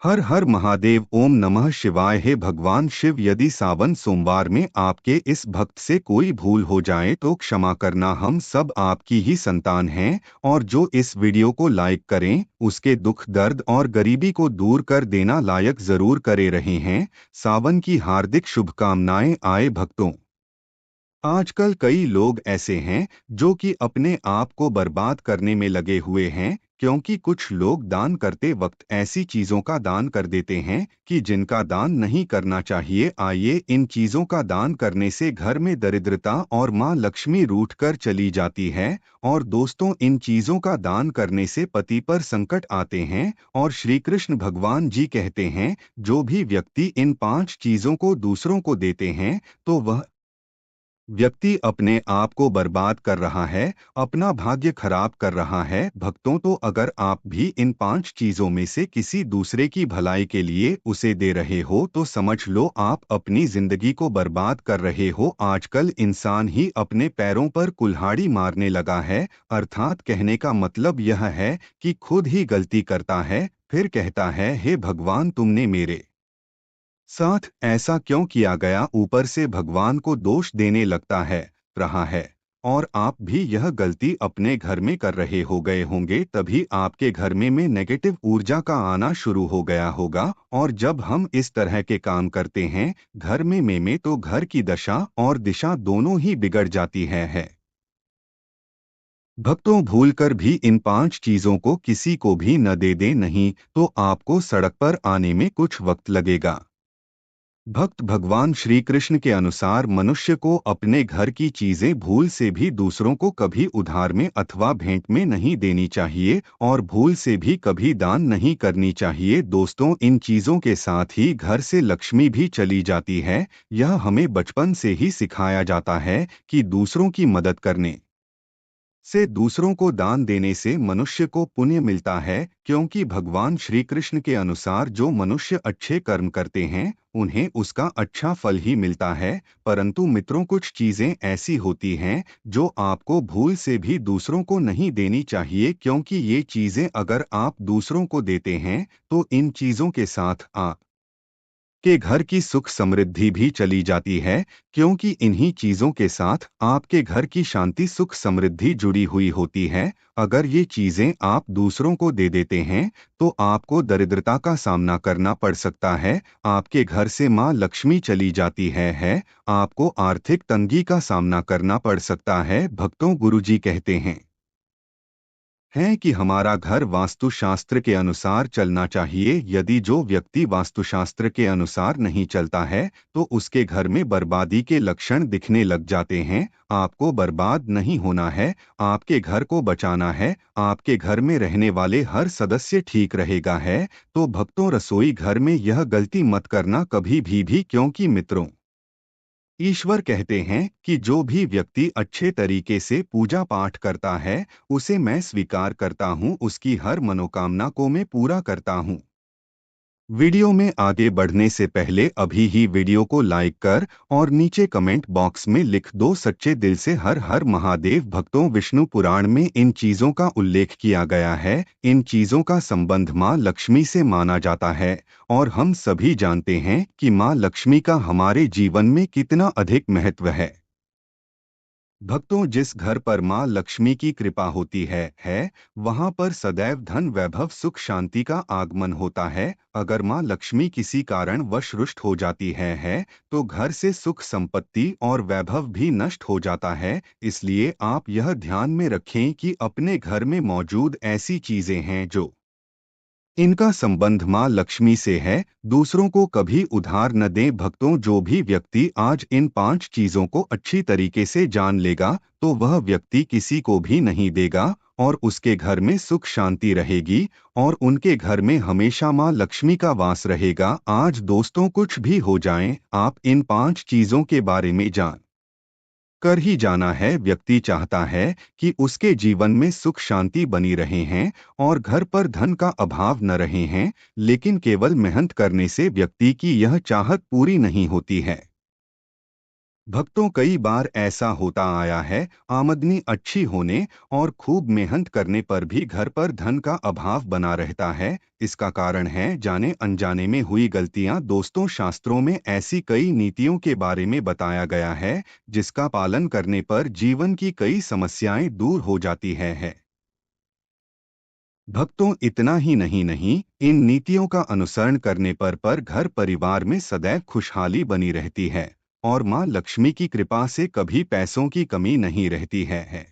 हर हर महादेव। ओम नमः शिवाय। हे भगवान शिव, यदि सावन सोमवार में आपके इस भक्त से कोई भूल हो जाए तो क्षमा करना, हम सब आपकी ही संतान हैं। और जो इस वीडियो को लाइक करें उसके दुख दर्द और गरीबी को दूर कर देना लायक जरूर करे रहे हैं। सावन की हार्दिक शुभकामनाएं। आए भक्तों, आजकल कई लोग ऐसे हैं जो कि अपने आप को बर्बाद करने में लगे हुए हैं, क्योंकि कुछ लोग दान करते वक्त ऐसी चीजों का दान कर देते हैं कि जिनका दान नहीं करना चाहिए। आइए, इन चीजों का दान करने से घर में दरिद्रता और मां लक्ष्मी रूठ कर चली जाती है। और दोस्तों, इन चीजों का दान करने से पति पर संकट आते हैं। और श्री कृष्ण भगवान जी कहते हैं, जो भी व्यक्ति इन 5 चीजों को दूसरों को देते हैं तो वह व्यक्ति अपने आप को बर्बाद कर रहा है, अपना भाग्य खराब कर रहा है। भक्तों, तो अगर आप भी इन 5 चीजों में से किसी दूसरे की भलाई के लिए उसे दे रहे हो तो समझ लो आप अपनी जिंदगी को बर्बाद कर रहे हो। आजकल इंसान ही अपने पैरों पर कुल्हाड़ी मारने लगा है, अर्थात कहने का मतलब यह है कि खुद ही गलती करता है, फिर कहता है हे भगवान तुमने मेरे साथ ऐसा क्यों किया गया, ऊपर से भगवान को दोष देने लगता है रहा है। और आप भी यह गलती अपने घर में कर रहे हो गए होंगे, तभी आपके घर में नेगेटिव ऊर्जा का आना शुरू हो गया होगा। और जब हम इस तरह के काम करते हैं घर में तो घर की दशा और दिशा दोनों ही बिगड़ जाती है। भक्तों, भूलकर भी इन 5 चीजों को किसी को भी न दे दें, नहीं तो आपको सड़क पर आने में कुछ वक्त लगेगा। भक्त भगवान श्री कृष्ण के अनुसार मनुष्य को अपने घर की चीजें भूल से भी दूसरों को कभी उधार में अथवा भेंट में नहीं देनी चाहिए, और भूल से भी कभी दान नहीं करनी चाहिए। दोस्तों, इन चीजों के साथ ही घर से लक्ष्मी भी चली जाती है। यह हमें बचपन से ही सिखाया जाता है कि दूसरों की मदद करने से, दूसरों को दान देने से मनुष्य को पुण्य मिलता है, क्योंकि भगवान श्री कृष्ण के अनुसार जो मनुष्य अच्छे कर्म करते हैं उन्हें उसका अच्छा फल ही मिलता है। परंतु मित्रों, कुछ चीजें ऐसी होती हैं जो आपको भूल से भी दूसरों को नहीं देनी चाहिए, क्योंकि ये चीजें अगर आप दूसरों को देते हैं तो इन चीजों के साथ आप के घर की सुख समृद्धि भी चली जाती है, क्योंकि इन्हीं चीजों के साथ आपके घर की शांति सुख समृद्धि जुड़ी हुई होती है। अगर ये चीजें आप दूसरों को दे देते हैं तो आपको दरिद्रता का सामना करना पड़ सकता है, आपके घर से मां लक्ष्मी चली जाती है, आपको आर्थिक तंगी का सामना करना पड़ सकता है। भक्तों, गुरुजी कहते हैं कि हमारा घर वास्तुशास्त्र के अनुसार चलना चाहिए। यदि जो व्यक्ति वास्तुशास्त्र के अनुसार नहीं चलता है तो उसके घर में बर्बादी के लक्षण दिखने लग जाते हैं। आपको बर्बाद नहीं होना है, आपके घर को बचाना है, आपके घर में रहने वाले हर सदस्य ठीक रहेगा है। तो भक्तों, रसोई घर में यह गलती मत करना कभी भी, क्योंकि मित्रों, ईश्वर कहते हैं कि जो भी व्यक्ति अच्छे तरीके से पूजा पाठ करता है उसे मैं स्वीकार करता हूँ, उसकी हर मनोकामना को मैं पूरा करता हूँ। वीडियो में आगे बढ़ने से पहले अभी ही वीडियो को लाइक कर और नीचे कमेंट बॉक्स में लिख दो सच्चे दिल से हर हर महादेव। भक्तों, विष्णु पुराण में इन चीजों का उल्लेख किया गया है। इन चीजों का संबंध मां लक्ष्मी से माना जाता है, और हम सभी जानते हैं कि मां लक्ष्मी का हमारे जीवन में कितना अधिक महत्व है। भक्तों, जिस घर पर मां लक्ष्मी की कृपा होती है वहां पर सदैव धन वैभव सुख शांति का आगमन होता है। अगर मां लक्ष्मी किसी कारण वश रुष्ट हो जाती है तो घर से सुख संपत्ति और वैभव भी नष्ट हो जाता है। इसलिए आप यह ध्यान में रखें कि अपने घर में मौजूद ऐसी चीजें हैं जो इनका संबंध मां लक्ष्मी से है, दूसरों को कभी उधार न दें। भक्तों, जो भी व्यक्ति आज इन 5 चीजों को अच्छी तरीके से जान लेगा तो वह व्यक्ति किसी को भी नहीं देगा, और उसके घर में सुख शांति रहेगी, और उनके घर में हमेशा मां लक्ष्मी का वास रहेगा। आज दोस्तों, कुछ भी हो जाए, आप इन 5 चीजों के बारे में जान कर ही जाना है। व्यक्ति चाहता है कि उसके जीवन में सुख शांति बनी रहे हैं और घर पर धन का अभाव न रहे हैं, लेकिन केवल मेहनत करने से व्यक्ति की यह चाहत पूरी नहीं होती है। भक्तों, कई बार ऐसा होता आया है, आमदनी अच्छी होने और खूब मेहनत करने पर भी घर पर धन का अभाव बना रहता है। इसका कारण है जाने अनजाने में हुई गलतियां। दोस्तों, शास्त्रों में ऐसी कई नीतियों के बारे में बताया गया है जिसका पालन करने पर जीवन की कई समस्याएं दूर हो जाती है। भक्तों, इतना ही नहीं, इन नीतियों का अनुसरण करने पर घर परिवार में सदैव खुशहाली बनी रहती है और मां लक्ष्मी की कृपा से कभी पैसों की कमी नहीं रहती है।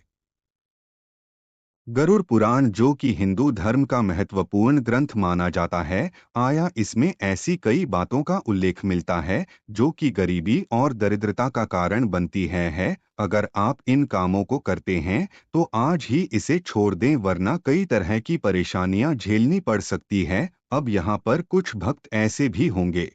गरुड़ पुराण, जो कि हिंदू धर्म का महत्वपूर्ण ग्रंथ माना जाता है, आया इसमें ऐसी कई बातों का उल्लेख मिलता है जो कि गरीबी और दरिद्रता का कारण बनती है। अगर आप इन कामों को करते हैं तो आज ही इसे छोड़ दें, वरना कई तरह की परेशानियां झेलनी पड़ सकती है। अब यहाँ पर कुछ भक्त ऐसे भी होंगे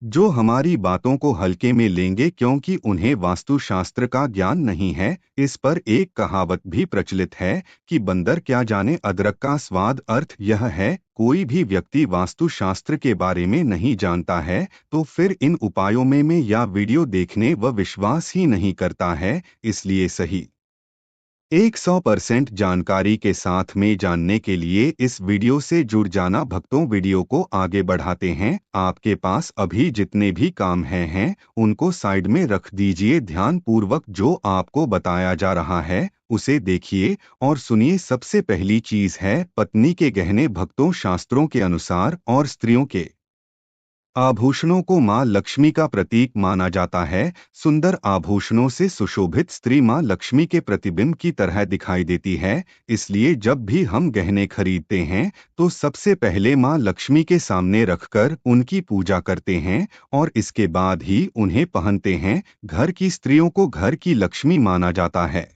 जो हमारी बातों को हल्के में लेंगे क्योंकि उन्हें वास्तुशास्त्र का ज्ञान नहीं है। इस पर एक कहावत भी प्रचलित है कि बंदर क्या जाने अदरक का स्वाद। अर्थ यह है, कोई भी व्यक्ति वास्तुशास्त्र के बारे में नहीं जानता है तो फिर इन उपायों में या वीडियो देखने व विश्वास ही नहीं करता है। इसलिए सही 100% जानकारी के साथ में जानने के लिए इस वीडियो से जुड़ जाना। भक्तों, वीडियो को आगे बढ़ाते हैं। आपके पास अभी जितने भी काम हैं उनको साइड में रख दीजिए। ध्यान पूर्वक जो आपको बताया जा रहा है उसे देखिए और सुनिए। सबसे पहली चीज है पत्नी के गहने। भक्तों, शास्त्रों के अनुसार और स्त्रियों के आभूषणों को मां लक्ष्मी का प्रतीक माना जाता है। सुंदर आभूषणों से सुशोभित स्त्री मां लक्ष्मी के प्रतिबिंब की तरह दिखाई देती है। इसलिए जब भी हम गहने खरीदते हैं तो सबसे पहले मां लक्ष्मी के सामने रखकर उनकी पूजा करते हैं और इसके बाद ही उन्हें पहनते हैं। घर की स्त्रियों को घर की लक्ष्मी माना जाता है।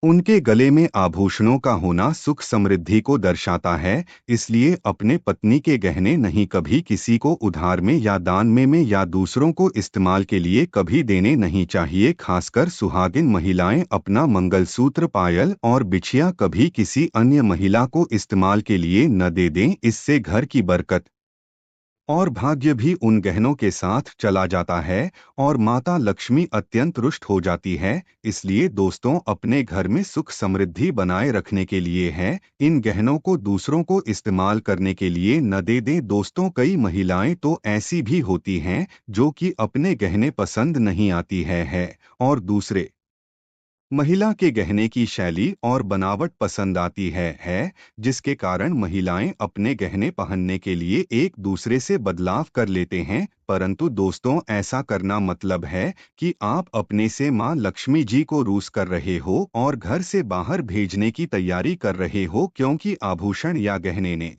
उनके गले में आभूषणों का होना सुख समृद्धि को दर्शाता है। इसलिए अपने पत्नी के गहने नहीं कभी किसी को उधार में या दान में या दूसरों को इस्तेमाल के लिए कभी देने नहीं चाहिए। खासकर सुहागिन महिलाएं अपना मंगलसूत्र, पायल और बिछिया कभी किसी अन्य महिला को इस्तेमाल के लिए न दे दें। इससे घर की बरकत और भाग्य भी उन गहनों के साथ चला जाता है और माता लक्ष्मी अत्यंत रुष्ट हो जाती है। इसलिए दोस्तों, अपने घर में सुख समृद्धि बनाए रखने के लिए है इन गहनों को दूसरों को इस्तेमाल करने के लिए न दे दें। दोस्तों, कई महिलाएं तो ऐसी भी होती हैं जो कि अपने गहने पसंद नहीं आती है और दूसरे महिला के गहने की शैली और बनावट पसंद आती है, जिसके कारण महिलाएं अपने गहने पहनने के लिए एक दूसरे से बदलाव कर लेते हैं। परंतु दोस्तों, ऐसा करना मतलब है कि आप अपने से मां लक्ष्मी जी को रूस कर रहे हो और घर से बाहर भेजने की तैयारी कर रहे हो, क्योंकि आभूषण या गहने ने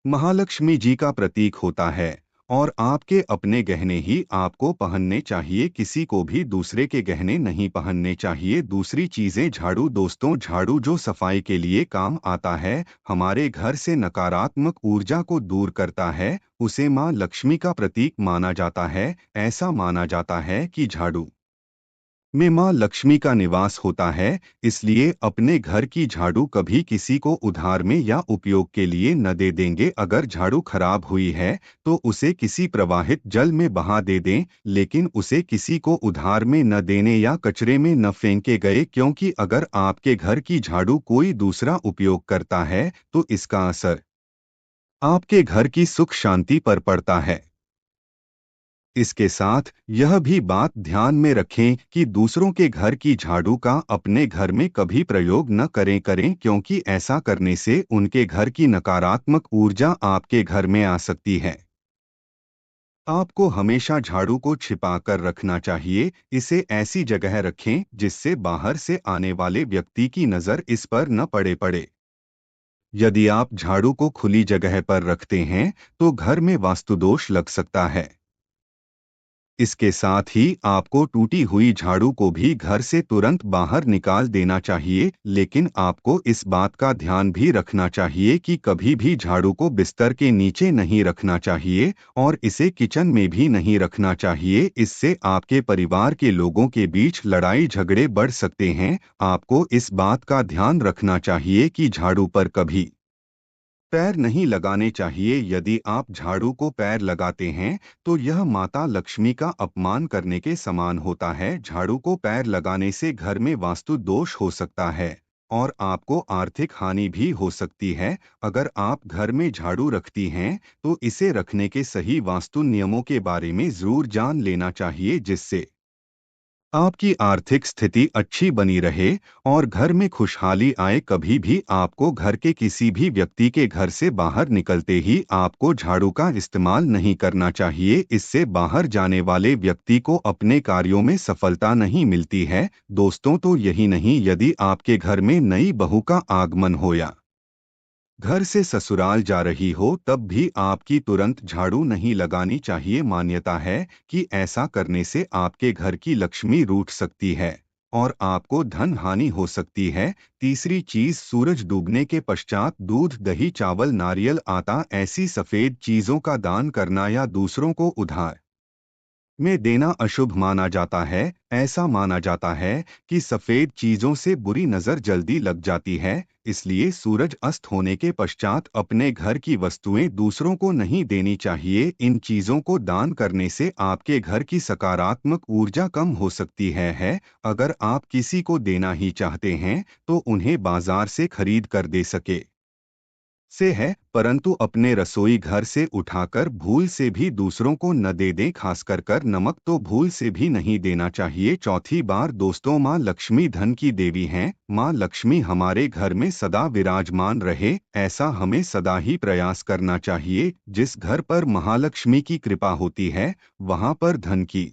महालक्ष्मी जी का प्रतीक होता है और आपके अपने गहने ही आपको पहनने चाहिए। किसी को भी दूसरे के गहने नहीं पहनने चाहिए। दूसरी चीजें, झाड़ू। दोस्तों, झाड़ू जो सफाई के लिए काम आता है, हमारे घर से नकारात्मक ऊर्जा को दूर करता है, उसे मां लक्ष्मी का प्रतीक माना जाता है। ऐसा माना जाता है कि झाड़ू में मां लक्ष्मी का निवास होता है। इसलिए अपने घर की झाड़ू कभी किसी को उधार में या उपयोग के लिए न दे देंगे। अगर झाड़ू खराब हुई है तो उसे किसी प्रवाहित जल में बहा दे दें, लेकिन उसे किसी को उधार में न देने या कचरे में न फेंके गए, क्योंकि अगर आपके घर की झाड़ू कोई दूसरा उपयोग करता है तो इसका असर आपके घर की सुख शांति पर पड़ता है। इसके साथ यह भी बात ध्यान में रखें कि दूसरों के घर की झाड़ू का अपने घर में कभी प्रयोग न करें, क्योंकि ऐसा करने से उनके घर की नकारात्मक ऊर्जा आपके घर में आ सकती है। आपको हमेशा झाड़ू को छिपा कर रखना चाहिए। इसे ऐसी जगह रखें जिससे बाहर से आने वाले व्यक्ति की नज़र इस पर न पड़े। यदि आप झाड़ू को खुली जगह पर रखते हैं तो घर में वास्तुदोष लग सकता है। इसके साथ ही आपको टूटी हुई झाड़ू को भी घर से तुरंत बाहर निकाल देना चाहिए। लेकिन आपको इस बात का ध्यान भी रखना चाहिए कि कभी भी झाड़ू को बिस्तर के नीचे नहीं रखना चाहिए और इसे किचन में भी नहीं रखना चाहिए। इससे आपके परिवार के लोगों के बीच लड़ाई झगड़े बढ़ सकते हैं। आपको इस बात का ध्यान रखना चाहिए कि झाड़ू पर कभी पैर नहीं लगाने चाहिए। यदि आप झाड़ू को पैर लगाते हैं तो यह माता लक्ष्मी का अपमान करने के समान होता है। झाड़ू को पैर लगाने से घर में वास्तु दोष हो सकता है और आपको आर्थिक हानि भी हो सकती है। अगर आप घर में झाड़ू रखती हैं तो इसे रखने के सही वास्तु नियमों के बारे में जरूर जान लेना चाहिए, जिससे आपकी आर्थिक स्थिति अच्छी बनी रहे और घर में खुशहाली आए। कभी भी आपको घर के किसी भी व्यक्ति के घर से बाहर निकलते ही आपको झाड़ू का इस्तेमाल नहीं करना चाहिए। इससे बाहर जाने वाले व्यक्ति को अपने कार्यों में सफलता नहीं मिलती है। दोस्तों, तो यही नहीं, यदि आपके घर में नई बहू का आगमन हो या घर से ससुराल जा रही हो तब भी आपकी तुरंत झाड़ू नहीं लगानी चाहिए। मान्यता है कि ऐसा करने से आपके घर की लक्ष्मी रूठ सकती है और आपको धन हानि हो सकती है। तीसरी चीज, सूरज डूबने के पश्चात दूध, दही, चावल, नारियल, आटा ऐसी सफेद चीजों का दान करना या दूसरों को उधार में देना अशुभ माना जाता है। ऐसा माना जाता है कि सफेद चीजों से बुरी नजर जल्दी लग जाती है। इसलिए सूरज अस्त होने के पश्चात अपने घर की वस्तुएं दूसरों को नहीं देनी चाहिए। इन चीजों को दान करने से आपके घर की सकारात्मक ऊर्जा कम हो सकती है। अगर आप किसी को देना ही चाहते हैं तो उन्हें बाजार से खरीद कर दे सके से है, परंतु अपने रसोई घर से उठाकर भूल से भी दूसरों को न दे दें। खासकर कर नमक तो भूल से भी नहीं देना चाहिए। चौथी बार दोस्तों, माँ लक्ष्मी धन की देवी हैं। माँ लक्ष्मी हमारे घर में सदा विराजमान रहे, ऐसा हमें सदा ही प्रयास करना चाहिए। जिस घर पर महालक्ष्मी की कृपा होती है वहां पर धन की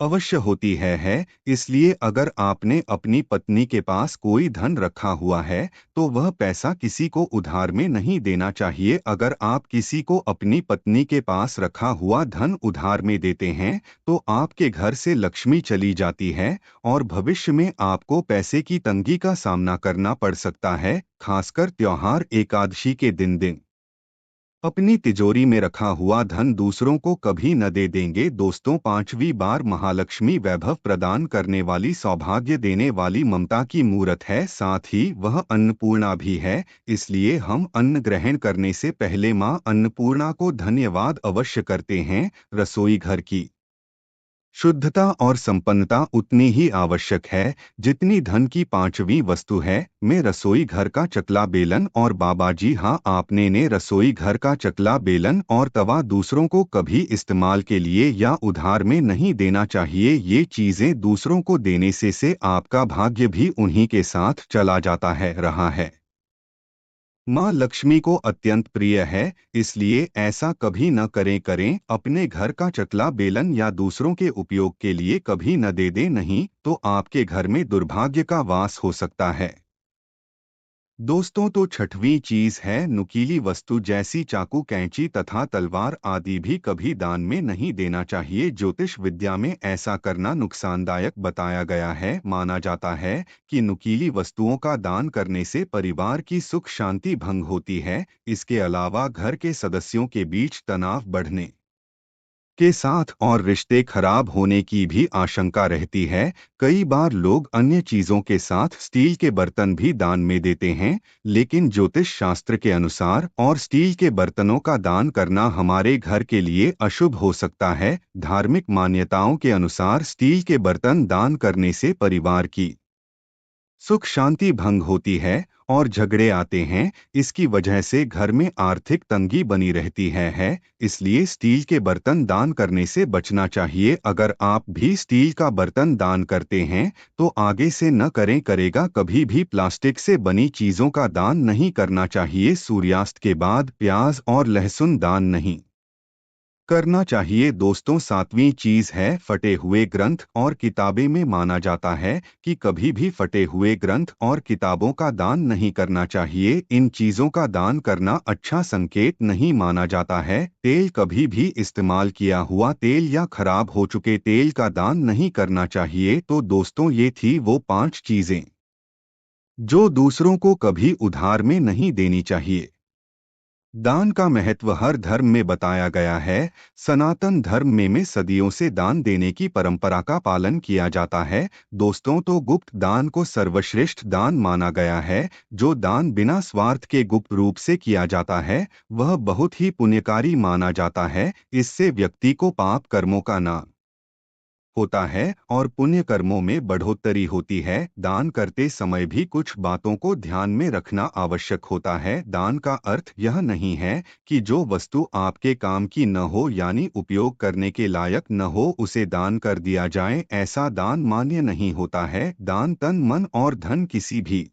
अवश्य होती है। इसलिए अगर आपने अपनी पत्नी के पास कोई धन रखा हुआ है तो वह पैसा किसी को उधार में नहीं देना चाहिए। अगर आप किसी को अपनी पत्नी के पास रखा हुआ धन उधार में देते हैं तो आपके घर से लक्ष्मी चली जाती है और भविष्य में आपको पैसे की तंगी का सामना करना पड़ सकता है। खासकर त्योहार, एकादशी के दिन अपनी तिजोरी में रखा हुआ धन दूसरों को कभी न दे देंगे। दोस्तों, पांचवी बार महालक्ष्मी वैभव प्रदान करने वाली, सौभाग्य देने वाली, ममता की मूरत है, साथ ही वह अन्नपूर्णा भी है। इसलिए हम अन्न ग्रहण करने से पहले मां अन्नपूर्णा को धन्यवाद अवश्य करते हैं। रसोई घर की शुद्धता और संपन्नता उतनी ही आवश्यक है जितनी धन की पांचवी वस्तु है। मैं रसोई घर का चकला बेलन और बाबा जी हाँ, आपने ने रसोई घर का चकला बेलन और तवा दूसरों को कभी इस्तेमाल के लिए या उधार में नहीं देना चाहिए। ये चीजें दूसरों को देने से आपका भाग्य भी उन्हीं के साथ चला जाता है रहा है। माँ लक्ष्मी को अत्यंत प्रिय है, इसलिए ऐसा कभी न करें। अपने घर का चकला बेलन या दूसरों के उपयोग के लिए कभी न दे दें, नहीं तो आपके घर में दुर्भाग्य का वास हो सकता है। दोस्तों, तो छठवीं चीज है नुकीली वस्तु, जैसी चाकू, कैंची तथा तलवार आदि भी कभी दान में नहीं देना चाहिए। ज्योतिष विद्या में ऐसा करना नुकसानदायक बताया गया है। माना जाता है कि नुकीली वस्तुओं का दान करने से परिवार की सुख शांति भंग होती है। इसके अलावा घर के सदस्यों के बीच तनाव बढ़ने के साथ और रिश्ते खराब होने की भी आशंका रहती है। कई बार लोग अन्य चीजों के साथ स्टील के बर्तन भी दान में देते हैं, लेकिन ज्योतिष शास्त्र के अनुसार और स्टील के बर्तनों का दान करना हमारे घर के लिए अशुभ हो सकता है। धार्मिक मान्यताओं के अनुसार स्टील के बर्तन दान करने से परिवार की सुख शांति भंग होती है और झगड़े आते हैं। इसकी वजह से घर में आर्थिक तंगी बनी रहती है। इसलिए स्टील के बर्तन दान करने से बचना चाहिए। अगर आप भी स्टील का बर्तन दान करते हैं तो आगे से न करेगा कभी भी प्लास्टिक से बनी चीजों का दान नहीं करना चाहिए। सूर्यास्त के बाद प्याज और लहसुन दान नहीं करना चाहिए। दोस्तों, सातवीं चीज है फटे हुए ग्रंथ और किताबें में माना जाता है कि कभी भी फटे हुए ग्रंथ और किताबों का दान नहीं करना चाहिए। इन चीजों का दान करना अच्छा संकेत नहीं माना जाता है। तेल, कभी भी इस्तेमाल किया हुआ तेल या खराब हो चुके तेल का दान नहीं करना चाहिए। तो दोस्तों, ये थी वो 5 चीजें जो दूसरों को कभी उधार में नहीं देनी चाहिए। दान का महत्व हर धर्म में बताया गया है। सनातन धर्म में सदियों से दान देने की परंपरा का पालन किया जाता है। दोस्तों, तो गुप्त दान को सर्वश्रेष्ठ दान माना गया है। जो दान बिना स्वार्थ के गुप्त रूप से किया जाता है वह बहुत ही पुण्यकारी माना जाता है। इससे व्यक्ति को पाप कर्मों का नाश होता है और पुण्य कर्मों में बढ़ोतरी होती है। दान करते समय भी कुछ बातों को ध्यान में रखना आवश्यक होता है। दान का अर्थ यह नहीं है कि जो वस्तु आपके काम की न हो यानी उपयोग करने के लायक न हो उसे दान कर दिया जाए। ऐसा दान मान्य नहीं होता है। दान तन मन और धन किसी भी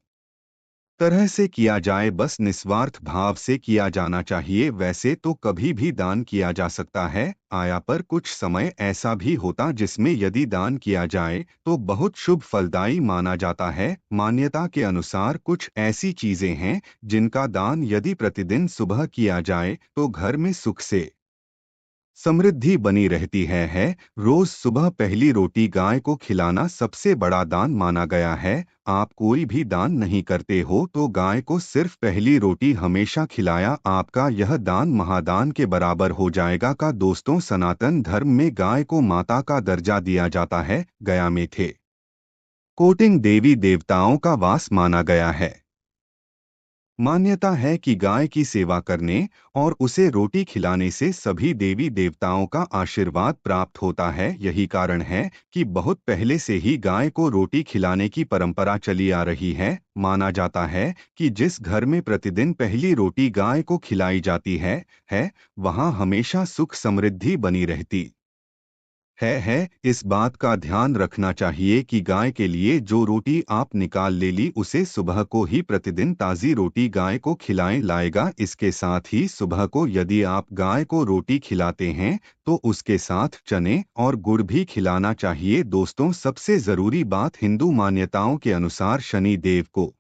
तरह से किया जाए, बस निस्वार्थ भाव से किया जाना चाहिए। वैसे तो कभी भी दान किया जा सकता है आया, पर कुछ समय ऐसा भी होता जिसमें यदि दान किया जाए तो बहुत शुभ फलदायी माना जाता है। मान्यता के अनुसार कुछ ऐसी चीजें हैं जिनका दान यदि प्रतिदिन सुबह किया जाए तो घर में सुख से समृद्धि बनी रहती है। रोज सुबह पहली रोटी गाय को खिलाना सबसे बड़ा दान माना गया है। आप कोई भी दान नहीं करते हो तो गाय को सिर्फ पहली रोटी हमेशा खिलाया, आपका यह दान महादान के बराबर हो जाएगा। का दोस्तों, सनातन धर्म में गाय को माता का दर्जा दिया जाता है। गया में थे कोटिंग देवी देवताओं का वास माना गया है। मान्यता है कि गाय की सेवा करने और उसे रोटी खिलाने से सभी देवी देवताओं का आशीर्वाद प्राप्त होता है। यही कारण है कि बहुत पहले से ही गाय को रोटी खिलाने की परंपरा चली आ रही है। माना जाता है कि जिस घर में प्रतिदिन पहली रोटी गाय को खिलाई जाती है वहां हमेशा सुख समृद्धि बनी रहती है। इस बात का ध्यान रखना चाहिए कि गाय के लिए जो रोटी आप निकाल ले ली उसे सुबह को ही प्रतिदिन ताज़ी रोटी गाय को खिलाएं लाएगा। इसके साथ ही सुबह को यदि आप गाय को रोटी खिलाते हैं तो उसके साथ चने और गुड़ भी खिलाना चाहिए। दोस्तों, सबसे ज़रूरी बात, हिंदू मान्यताओं के अनुसार शनि देव को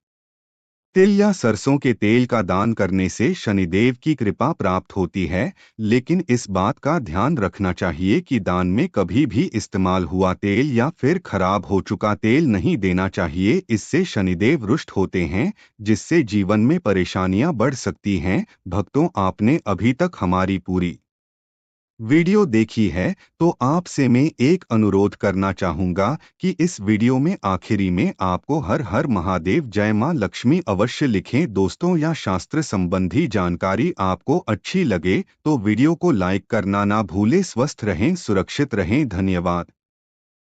तिल या सरसों के तेल का दान करने से शनिदेव की कृपा प्राप्त होती है। लेकिन इस बात का ध्यान रखना चाहिए कि दान में कभी भी इस्तेमाल हुआ तेल या फिर खराब हो चुका तेल नहीं देना चाहिए। इससे शनिदेव रुष्ट होते हैं जिससे जीवन में परेशानियां बढ़ सकती हैं। भक्तों, आपने अभी तक हमारी पूरी वीडियो देखी है तो आपसे मैं एक अनुरोध करना चाहूंगा कि इस वीडियो में आखिरी में आपको हर हर महादेव जय मां लक्ष्मी अवश्य लिखें। दोस्तों, या शास्त्र संबंधी जानकारी आपको अच्छी लगे तो वीडियो को लाइक करना ना भूलें। स्वस्थ रहें, सुरक्षित रहें। धन्यवाद।